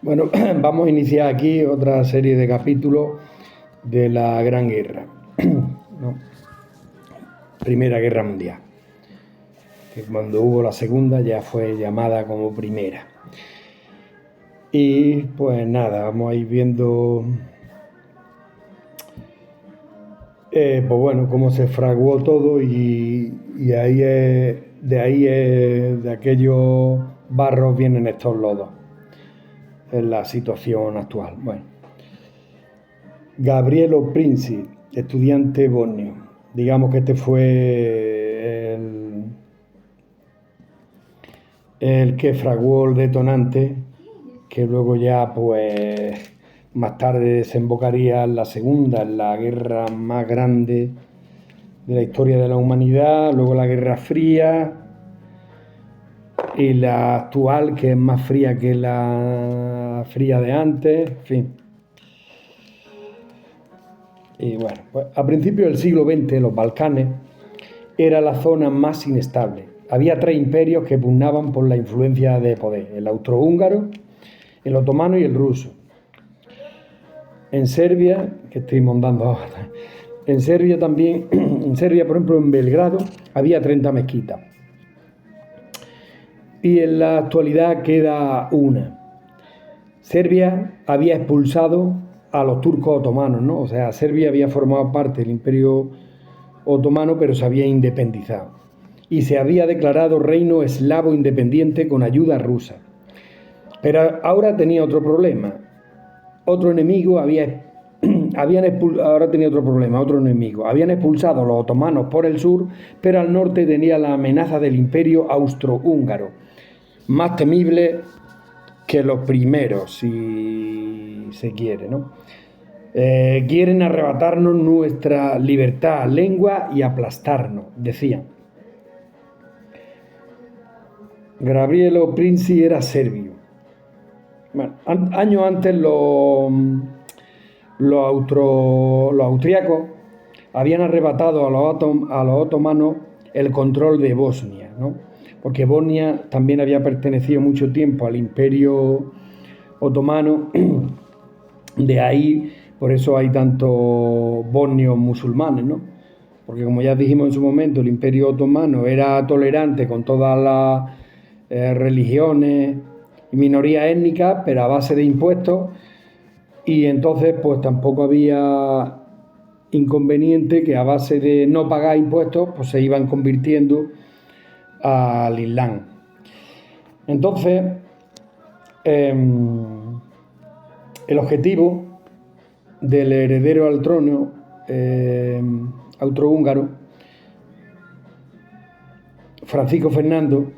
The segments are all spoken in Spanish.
Bueno, vamos a iniciar aquí otra serie de capítulos de la Gran Guerra, ¿no? Primera Guerra Mundial, que cuando hubo la segunda ya fue llamada como primera. Y pues nada, vamos a ir viendo, pues bueno, cómo se fraguó todo y ahí de aquellos barros vienen estos lodos en la situación actual. Bueno, Gabrielo Princi, estudiante bosnio. Digamos que este fue el que fraguó el detonante, que luego ya pues más tarde desembocaría en la segunda, en la guerra más grande de la historia de la humanidad, luego la Guerra Fría y la actual, que es más fría que la fría de antes, en fin. Y bueno, pues a principios del siglo XX los Balcanes era la zona más inestable. Había tres imperios que pugnaban por la influencia de poder: el austrohúngaro, el otomano y el ruso. En Serbia, que estoy montando ahora, en Serbia también, en Serbia, por ejemplo, en Belgrado, había 30 mezquitas. Y en la actualidad queda una. Serbia había expulsado a los turcos otomanos, ¿no? O sea, Serbia había formado parte del Imperio Otomano, pero se había independizado. Y se había declarado reino eslavo independiente con ayuda rusa. Pero ahora tenía otro problema. Otro enemigo ahora tenía otro problema, otro enemigo. Habían expulsado a los otomanos por el sur, pero al norte tenía la amenaza del Imperio Austrohúngaro, más temible que los primeros, si se quiere, ¿no? Quieren arrebatarnos nuestra libertad, lengua y aplastarnos, decían. Gabrielo Princi era serbio. Bueno, años antes los austriacos habían arrebatado a los otomanos el control de Bosnia, ¿no? Porque Bosnia también había pertenecido mucho tiempo al Imperio Otomano. De ahí, por eso hay tantos bosnios musulmanes, ¿no? Porque como ya dijimos en su momento, el Imperio Otomano era tolerante con todas las religiones y minorías étnicas, pero a base de impuestos, y entonces pues tampoco había inconveniente que a base de no pagar impuestos pues se iban convirtiendo al Islam. Entonces, el objetivo del heredero al trono austrohúngaro, Francisco Fernando,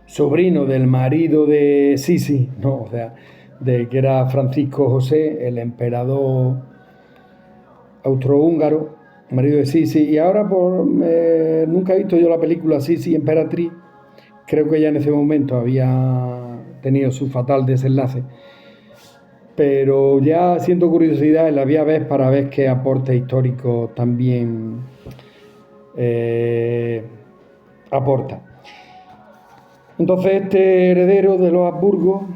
sobrino del marido de Sisi, no, o sea, de que era Francisco José, el emperador austrohúngaro, marido de Sisi, y ahora nunca he visto yo la película Sisi Emperatriz, creo que ya en ese momento había tenido su fatal desenlace, pero ya siento curiosidad la voy a ver para ver qué aporte histórico también aporta. Entonces este heredero de los Habsburgo,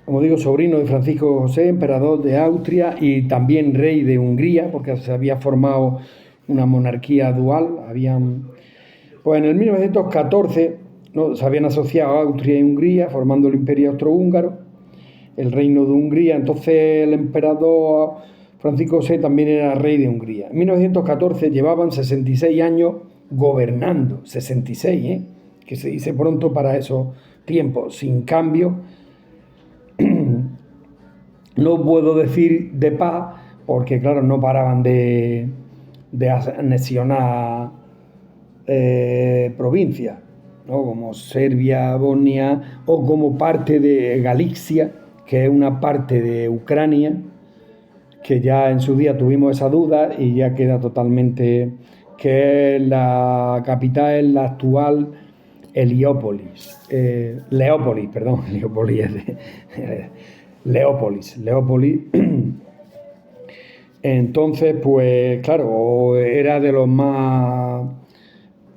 como digo, sobrino de Francisco José, emperador de Austria y también rey de Hungría, porque se había formado una monarquía dual. Pues en el 1914, ¿no?, se habían asociado Austria y Hungría, formando el Imperio Austrohúngaro, el reino de Hungría. Entonces el emperador Francisco José también era rey de Hungría. En 1914 llevaban 66 años gobernando, 66, que se dice pronto para esos tiempos, sin cambio. No puedo decir de paz, porque claro, no paraban de anexionar provincias, ¿no?, como Serbia, Bosnia, o como parte de Galicia, que es una parte de Ucrania, que ya en su día tuvimos esa duda y ya queda totalmente, que es la capital, es la actual Leópolis, Leópolis. Entonces, pues claro, era de los más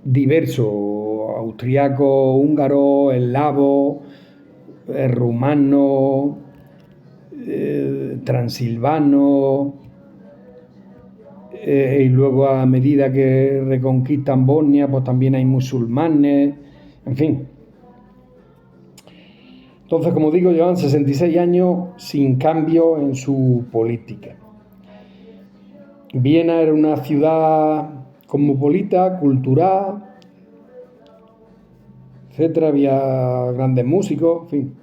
diversos, austriacos, húngaros, eslavos, rumanos, transilvanos, y luego a medida que reconquistan Bosnia, pues también hay musulmanes, en fin. Entonces, como digo, llevan 66 años sin cambio en su política. Viena era una ciudad cosmopolita, cultural, etcétera, había grandes músicos, en fin.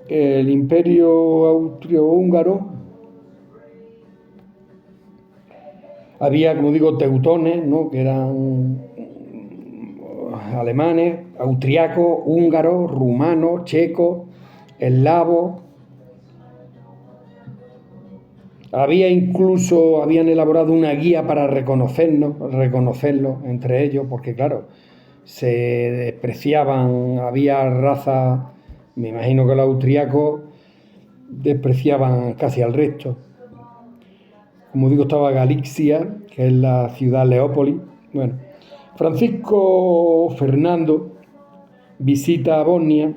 El Imperio Austrohúngaro, había, como digo, teutones, ¿no?, que eran alemanes, austriacos, húngaros, rumanos, checos, eslavos. Habían elaborado una guía para reconocerlos entre ellos, porque claro, se despreciaban, había razas, me imagino que los austriacos despreciaban casi al resto. Como digo, estaba Galicia, que es la ciudad Leópolis. Bueno, Francisco Fernando visita Bosnia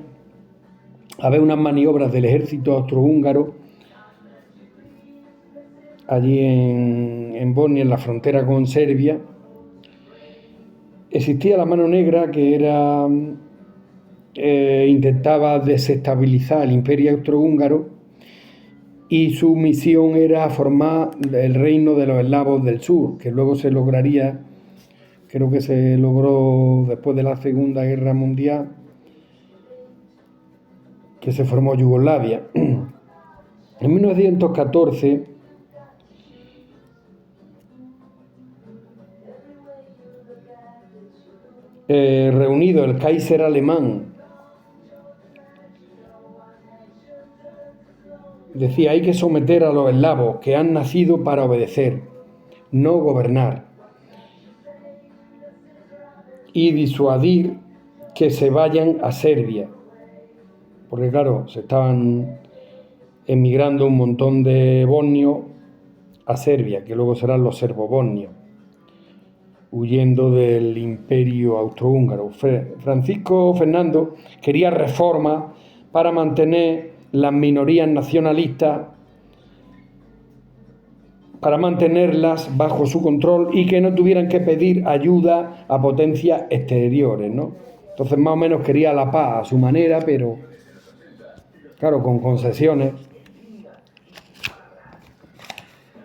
a ver unas maniobras del ejército austrohúngaro allí en Bosnia, en la frontera con Serbia. Existía la mano negra, que era intentaba desestabilizar el Imperio Austrohúngaro, y su misión era formar el reino de los eslavos del sur, que luego se lograría, creo que se logró después de la Segunda Guerra Mundial, que se formó Yugoslavia. En 1914, reunido el Kaiser alemán, decía: hay que someter a los eslavos, que han nacido para obedecer, no gobernar, y disuadir que se vayan a Serbia, porque claro, se estaban emigrando un montón de bosnios a Serbia, que luego serán los serbobosnios, huyendo del Imperio Austrohúngaro. Francisco Fernando quería reformas para mantener las minorías nacionalistas, para mantenerlas bajo su control y que no tuvieran que pedir ayuda a potencias exteriores, ¿no? Entonces, más o menos quería la paz a su manera, pero claro, con concesiones.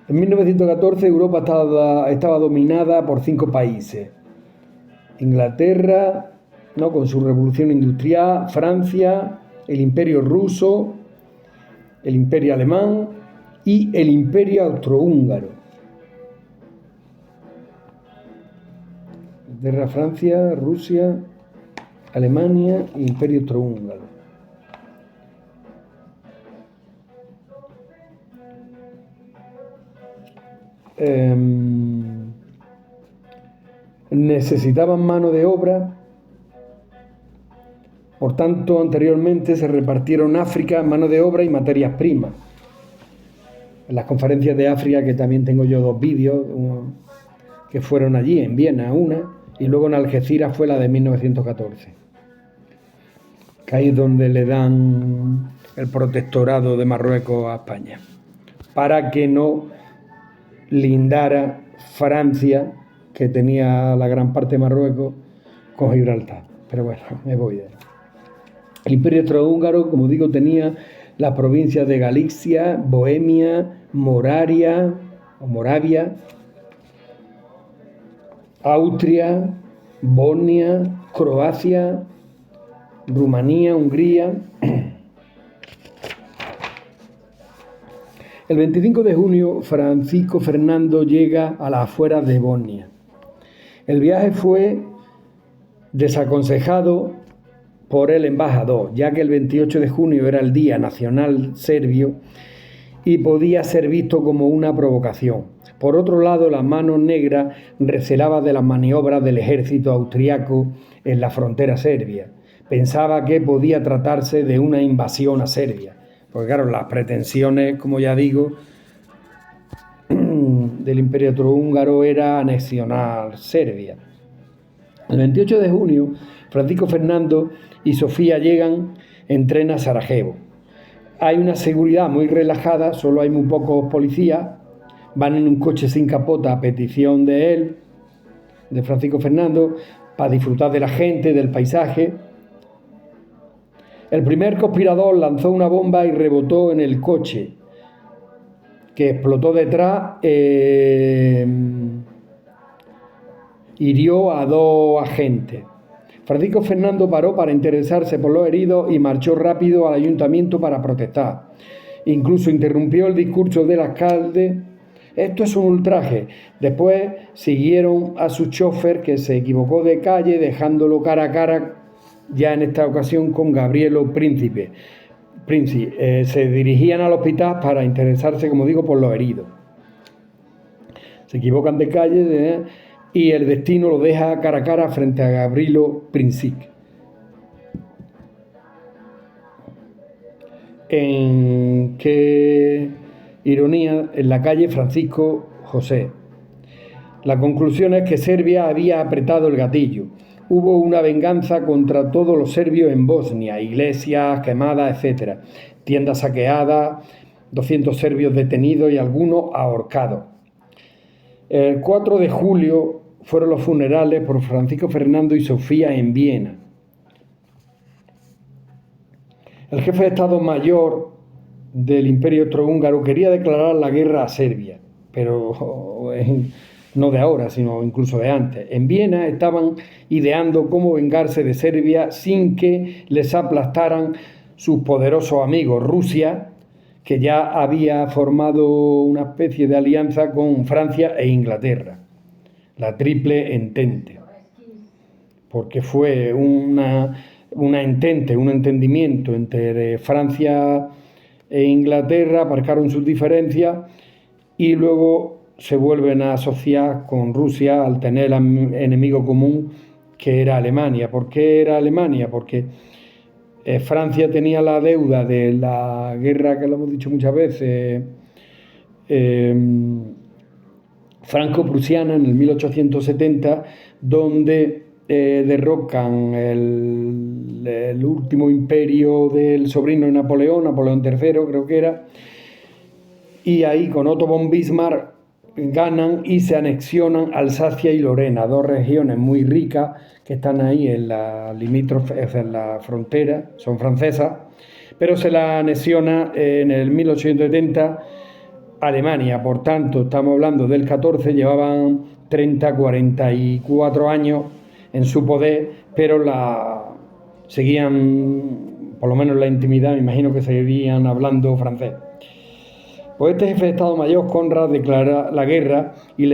En 1914 Europa estaba dominada por 5 países: Inglaterra, ¿no?, con su revolución industrial; Francia, el Imperio ruso, el Imperio alemán y el Imperio austrohúngaro. Inglaterra, Francia, Rusia, Alemania e Imperio austrohúngaro. Necesitaban mano de obra, por tanto, anteriormente se repartieron África, mano de obra y materias primas. En las conferencias de África, que también tengo yo 2 vídeos, que fueron allí, en Viena una, y luego en Algeciras fue la de 1914. Que ahí es donde le dan el protectorado de Marruecos a España, para que no lindara Francia, que tenía la gran parte de Marruecos, con Gibraltar. Pero bueno, me voy de ahí. El Imperio austrohúngaro, como digo, tenía las provincias de Galicia, Bohemia, Moravia, Austria, Bosnia, Croacia, Rumanía, Hungría. El 25 de junio, Francisco Fernando llega a las afueras de Bosnia. El viaje fue desaconsejado por el embajador, ya que el 28 de junio era el Día Nacional Serbio y podía ser visto como una provocación. Por otro lado, la mano negra recelaba de las maniobras del ejército austriaco en la frontera serbia. Pensaba que podía tratarse de una invasión a Serbia, porque claro, las pretensiones, como ya digo, del Imperio austrohúngaro era anexionar Serbia. El 28 de junio, Francisco Fernando y Sofía llegan en tren a Sarajevo. Hay una seguridad muy relajada, solo hay muy pocos policías, van en un coche sin capota a petición de él, de Francisco Fernando, para disfrutar de la gente, del paisaje. El primer conspirador lanzó una bomba y rebotó en el coche, que explotó detrás, hirió a 2 agentes. Francisco Fernando paró para interesarse por los heridos y marchó rápido al ayuntamiento para protestar. Incluso interrumpió el discurso del alcalde. Esto es un ultraje. Después siguieron a su chofer, que se equivocó de calle, dejándolo cara a cara, ya en esta ocasión con Gabrielo Príncipe. Se dirigían al hospital para interesarse, como digo, por los heridos. Se equivocan de calle y el destino lo deja cara a cara frente a Gabrielo Príncipe. En qué ironía, en la calle Francisco José. La conclusión es que Serbia había apretado el gatillo. Hubo una venganza contra todos los serbios en Bosnia, iglesias quemadas, etc. Tiendas saqueadas, 200 serbios detenidos y algunos ahorcados. El 4 de julio fueron los funerales por Francisco Fernando y Sofía en Viena. El jefe de Estado Mayor del Imperio Austrohúngaro quería declarar la guerra a Serbia, pero no de ahora, sino incluso de antes. En Viena estaban ideando cómo vengarse de Serbia sin que les aplastaran sus poderosos amigos, Rusia, que ya había formado una especie de alianza con Francia e Inglaterra, la Triple Entente, porque fue un entendimiento entre Francia e Inglaterra, aparcaron sus diferencias y luego se vuelven a asociar con Rusia al tener enemigo común, que era Alemania. ¿Por qué era Alemania? Porque Francia tenía la deuda de la guerra, que lo hemos dicho muchas veces, franco-prusiana en el 1870, donde derrocan el último imperio del sobrino de Napoleón, Napoleón III creo que era, y ahí con Otto von Bismarck ganan y se anexionan Alsacia y Lorena, 2 regiones muy ricas que están ahí en la limítrofe, en la frontera, son francesas, pero se la anexiona en el 1870 Alemania. Por tanto, estamos hablando del 14, llevaban 30, 44 años en su poder, pero seguían, por lo menos en la intimidad, me imagino que seguirían hablando francés. Pues este jefe de Estado Mayor, Conrad, declara la guerra y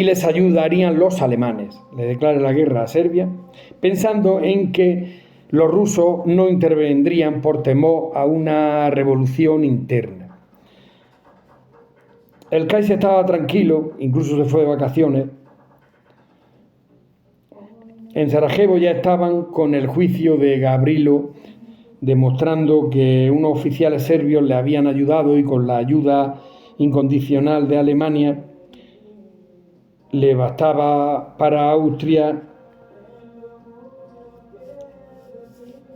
les ayudarían los alemanes. Le declara la guerra a Serbia, pensando en que los rusos no intervendrían por temor a una revolución interna. El Kaiser estaba tranquilo, incluso se fue de vacaciones. En Sarajevo ya estaban con el juicio de Gavrilo, demostrando que unos oficiales serbios le habían ayudado y con la ayuda incondicional de Alemania le bastaba para Austria.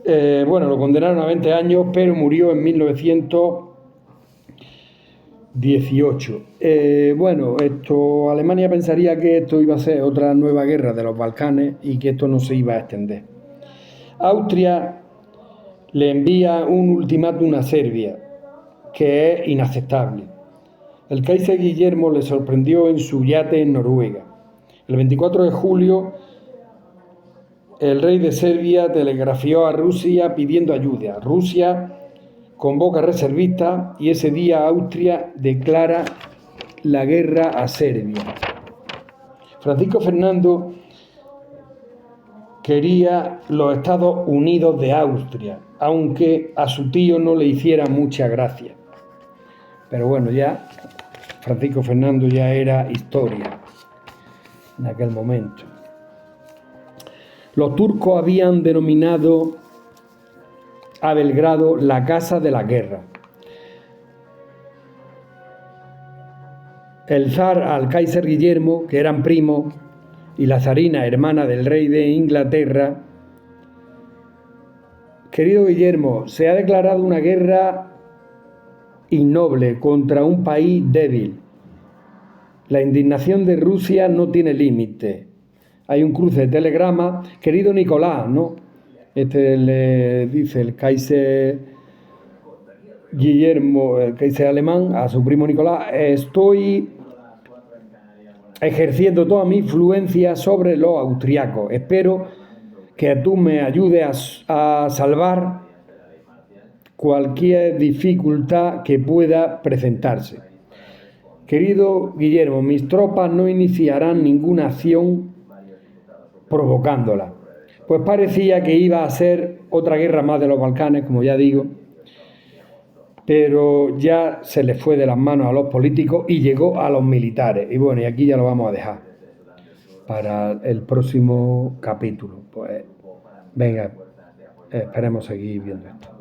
Lo condenaron a 20 años, pero murió en 1918. Alemania pensaría que esto iba a ser otra nueva guerra de los Balcanes y que esto no se iba a extender. Austria le envía un ultimátum a Serbia, que es inaceptable. El Kaiser Guillermo le sorprendió en su yate en Noruega. El 24 de julio, el rey de Serbia telegrafió a Rusia pidiendo ayuda. Rusia convoca reservistas y ese día Austria declara la guerra a Serbia. Francisco Fernando quería los Estados Unidos de Austria, aunque a su tío no le hiciera mucha gracia. Pero bueno, ya Francisco Fernando ya era historia en aquel momento. Los turcos habían denominado a Belgrado la Casa de la Guerra. el zar al Kaiser Guillermo, que eran primos, y la zarina, hermana del rey de Inglaterra. Querido Guillermo, se ha declarado una guerra innoble contra un país débil. La indignación de Rusia no tiene límite. Hay un cruce de telegramas. Querido Nicolás, ¿no? Este le dice el Kaiser Guillermo, el Kaiser alemán, a su primo Nicolás: estoy ejerciendo toda mi influencia sobre los austriacos. Espero que tú me ayudes a salvar cualquier dificultad que pueda presentarse. Querido Guillermo, mis tropas no iniciarán ninguna acción provocándola. Pues parecía que iba a ser otra guerra más de los Balcanes, como ya digo, pero ya se les fue de las manos a los políticos y llegó a los militares. Y bueno, y aquí ya lo vamos a dejar para el próximo capítulo. Pues venga, esperemos seguir viendo esto.